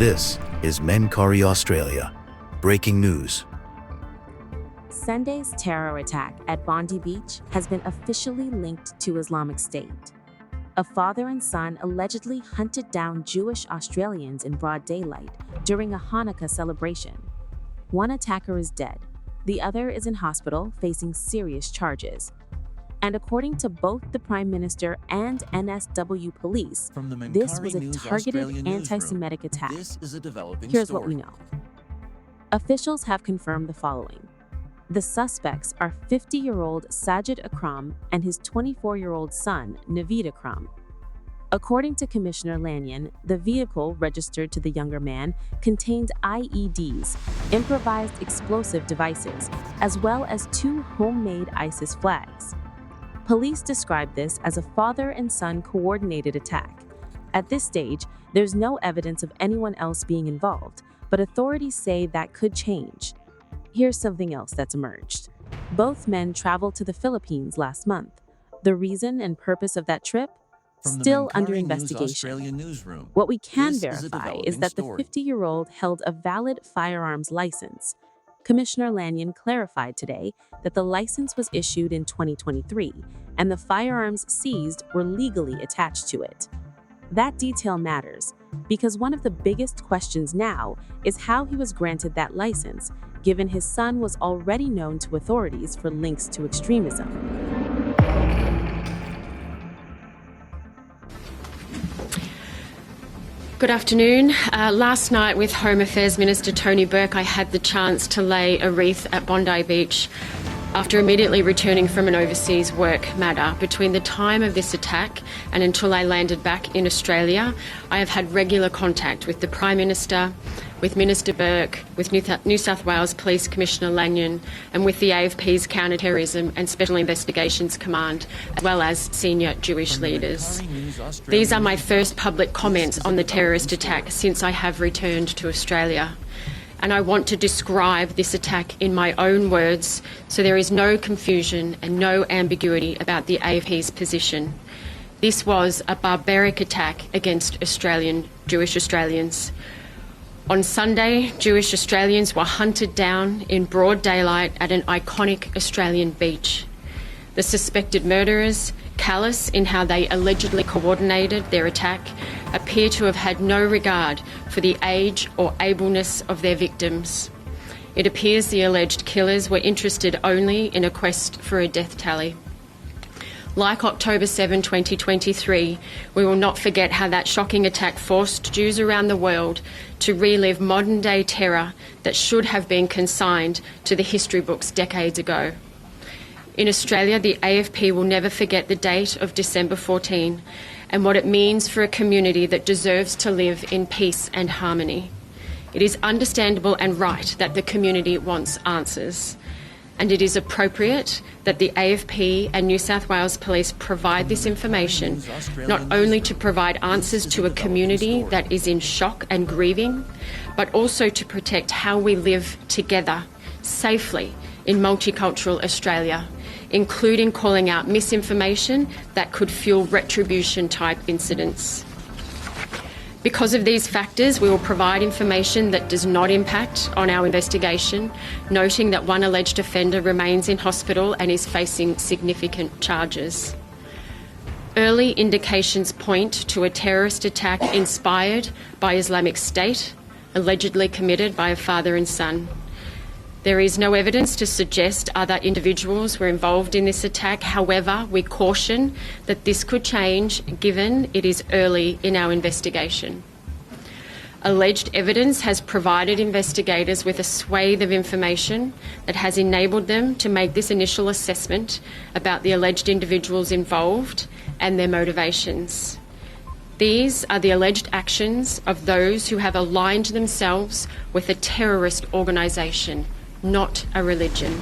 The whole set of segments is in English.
This is Menkari Australia. Breaking news. Sunday's terror attack at Bondi Beach has been officially linked to Islamic State. A father and son allegedly hunted down Jewish Australians in broad daylight during a Hanukkah celebration. One attacker is dead. The other is in hospital facing serious charges. And according to both the Prime Minister and NSW police, this was a targeted anti-Semitic attack. Here's what we know. Officials have confirmed the following. The suspects are 50-year-old Sajid Akram and his 24-year-old son, Naveed Akram. According to Commissioner Lanyon, the vehicle registered to the younger man contained IEDs, improvised explosive devices, as well as 2 homemade ISIS flags. Police describe this as a father and son coordinated attack. At this stage, there's no evidence of anyone else being involved, but authorities say that could change. Here's something else that's emerged. Both men traveled to the Philippines last month. The reason and purpose of that trip? Still under investigation. What we can verify is that the 50-year-old held a valid firearms license. Commissioner Lanyon clarified today that the license was issued in 2023 and the firearms seized were legally attached to it. That detail matters because one of the biggest questions now is how he was granted that license, given his son was already known to authorities for links to extremism. Good afternoon. Last night with Home Affairs Minister Tony Burke, I had the chance to lay a wreath at Bondi Beach after immediately returning from an overseas work matter. Between the time of this attack and until I landed back in Australia, I have had regular contact with the Prime Minister, with Minister Burke, with New South Wales Police Commissioner Lanyon, and with the AFP's Counter-Terrorism and Special Investigations Command, as well as senior Jewish leaders. These are my first public comments on the terrorist attack since I have returned to Australia. And I want to describe this attack in my own words so there is no confusion and no ambiguity about the AFP's position. This was a barbaric attack against Jewish Australians. On Sunday, Jewish Australians were hunted down in broad daylight at an iconic Australian beach. The suspected murderers, callous in how they allegedly coordinated their attack, appear to have had no regard for the age or ableness of their victims. It appears the alleged killers were interested only in a quest for a death tally. Like October 7, 2023, we will not forget how that shocking attack forced Jews around the world to relive modern-day terror that should have been consigned to the history books decades ago. In Australia, the AFP will never forget the date of December 14 and what it means for a community that deserves to live in peace and harmony. It is understandable and right that the community wants answers. And it is appropriate that the AFP and New South Wales Police provide this information, not only to provide answers to a community that is in shock and grieving, but also to protect how we live together safely in multicultural Australia, including calling out misinformation that could fuel retribution-type incidents. Because of these factors, we will provide information that does not impact on our investigation, noting that one alleged offender remains in hospital and is facing significant charges. Early indications point to a terrorist attack inspired by Islamic State, allegedly committed by a father and son. There is no evidence to suggest other individuals were involved in this attack. However, we caution that this could change given it is early in our investigation. Alleged evidence has provided investigators with a swathe of information that has enabled them to make this initial assessment about the alleged individuals involved and their motivations. These are the alleged actions of those who have aligned themselves with a terrorist organisation, not a religion.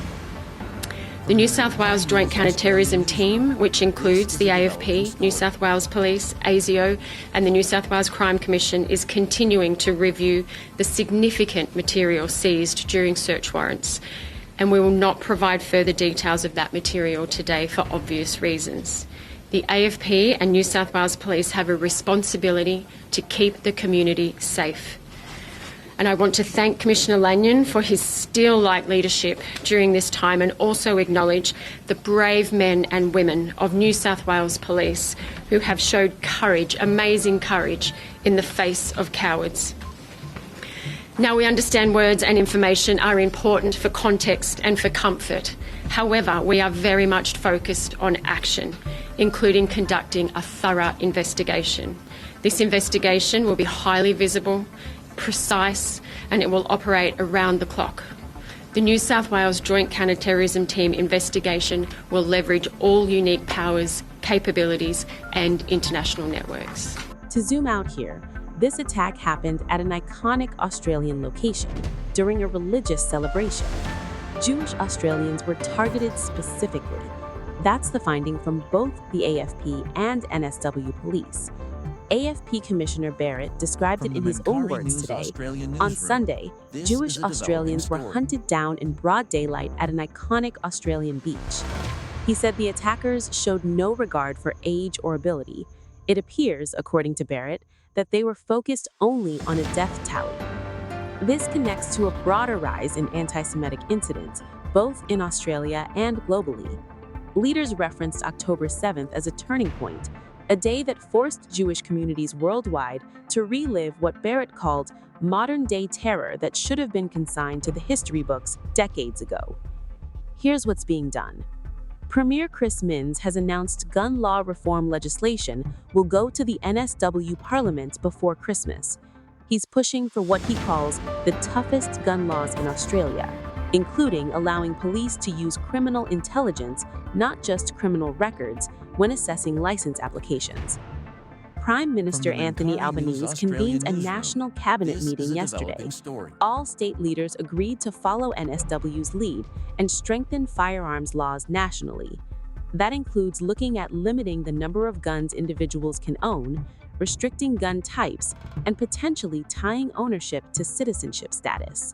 The New South Wales Joint Counter-Terrorism Team, which includes the AFP, New South Wales Police, ASIO and the New South Wales Crime Commission, is continuing to review the significant material seized during search warrants, and we will not provide further details of that material today for obvious reasons. The AFP and New South Wales Police have a responsibility to keep the community safe. And I want to thank Commissioner Lanyon for his steel-like leadership during this time, and also acknowledge the brave men and women of New South Wales Police who have showed courage, amazing courage, in the face of cowards. Now, we understand words and information are important for context and for comfort. However, we are very much focused on action, including conducting a thorough investigation. This investigation will be highly visible, precise, and it will operate around the clock. The New South Wales Joint Counter-Terrorism Team investigation will leverage all unique powers, capabilities, and international networks. To zoom out here, this attack happened at an iconic Australian location during a religious celebration. Jewish Australians were targeted specifically. That's the finding from both the AFP and NSW police. AFP Commissioner Barrett described it in his own words today. On Sunday, Jewish Australians were hunted down in broad daylight at an iconic Australian beach. He said the attackers showed no regard for age or ability. It appears, according to Barrett, that they were focused only on a death tally. This connects to a broader rise in anti-Semitic incidents, both in Australia and globally. Leaders referenced October 7th as a turning point, a day that forced Jewish communities worldwide to relive what Barrett called modern-day terror that should have been consigned to the history books decades ago. Here's what's being done. Premier Chris Minns has announced gun law reform legislation will go to the NSW Parliament before Christmas. He's pushing for what he calls the toughest gun laws in Australia, including allowing police to use criminal intelligence, not just criminal records, when assessing license applications. Prime Minister Anthony Albanese convened a national cabinet meeting yesterday. All state leaders agreed to follow NSW's lead and strengthen firearms laws nationally. That includes looking at limiting the number of guns individuals can own, restricting gun types, and potentially tying ownership to citizenship status.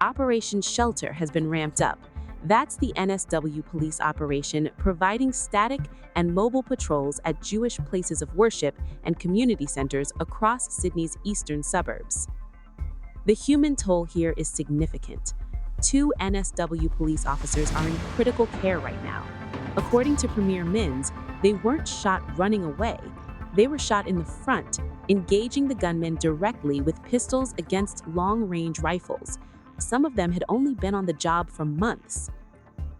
Operation Shelter has been ramped up. That's the NSW police operation providing static and mobile patrols at Jewish places of worship and community centers across Sydney's eastern suburbs. The human toll here is significant. 2 NSW police officers are in critical care right now. According to Premier Minns, they weren't shot running away. They were shot in the front, engaging the gunmen directly with pistols against long-range rifles. Some of them had only been on the job for months.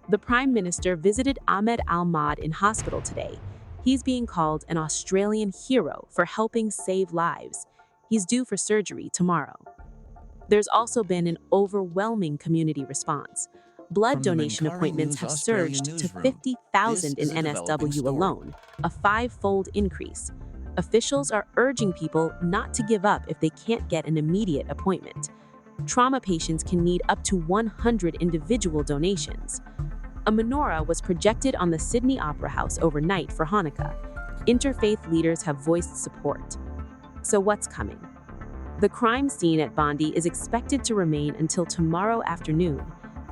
The Prime Minister visited Ahmed Al-Mahd in hospital today. He's being called an Australian hero for helping save lives. He's due for surgery tomorrow. There's also been an overwhelming community response. Blood donation appointments have surged to 50,000 in NSW alone, a 5-fold increase. Officials are urging people not to give up if they can't get an immediate appointment. Trauma patients can need up to 100 individual donations. A menorah was projected on the Sydney Opera House overnight for Hanukkah. Interfaith leaders have voiced support. So what's coming? The crime scene at Bondi is expected to remain until tomorrow afternoon.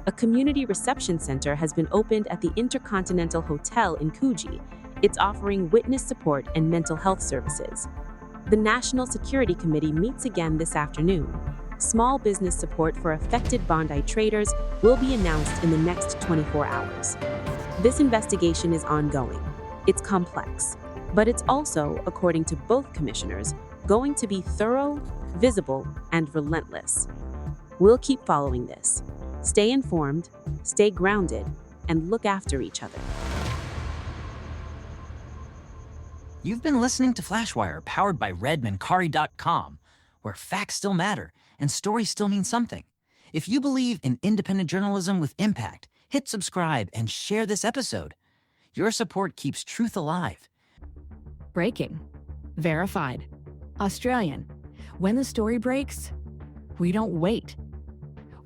A community reception center has been opened at the Intercontinental Hotel in Coogee. It's offering witness support and mental health services. The National Security Committee meets again this afternoon. Small business support for affected Bondi traders will be announced in the next 24 hours. This investigation is ongoing. It's complex, but it's also, according to both commissioners, going to be thorough, visible, and relentless. We'll keep following this. Stay informed, stay grounded, and look after each other. You've been listening to Flashwire, powered by redmancari.com, where facts still matter and stories still mean something. If you believe in independent journalism with impact, hit subscribe and share this episode. Your support keeps truth alive. Breaking. Verified. Australian. When the story breaks, we don't wait.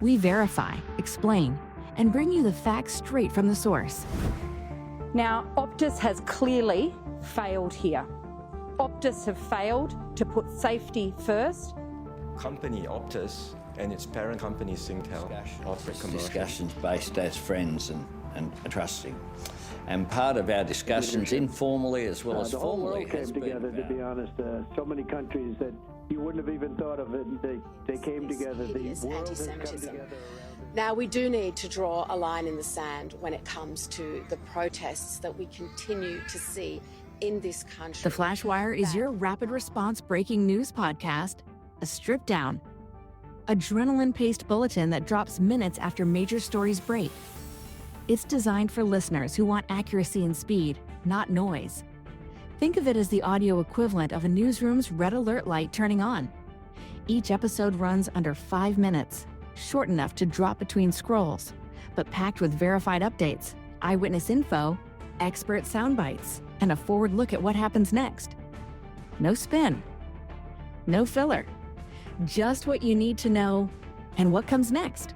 We verify, explain, and bring you the facts straight from the source. Now, Optus has clearly failed here. Optus have failed to put safety first. Company Optus and its parent company Singtel operate commercial. Discussions based as friends and and trusting. And part of our discussions, informally as well as the whole formally, world came has together, been to be honest. So many countries that you wouldn't have even thought of it, they came together. The world has come together around it. Now, we do need to draw a line in the sand when it comes to the protests that we continue to see in this country. The Flash Wire is your rapid response breaking news podcast, a stripped down, adrenaline-paced bulletin that drops minutes after major stories break. It's designed for listeners who want accuracy and speed, not noise. Think of it as the audio equivalent of a newsroom's red alert light turning on. Each episode runs under 5 minutes, short enough to drop between scrolls, but packed with verified updates, eyewitness info, expert sound bites, and a forward look at what happens next. No spin, no filler, just what you need to know and what comes next.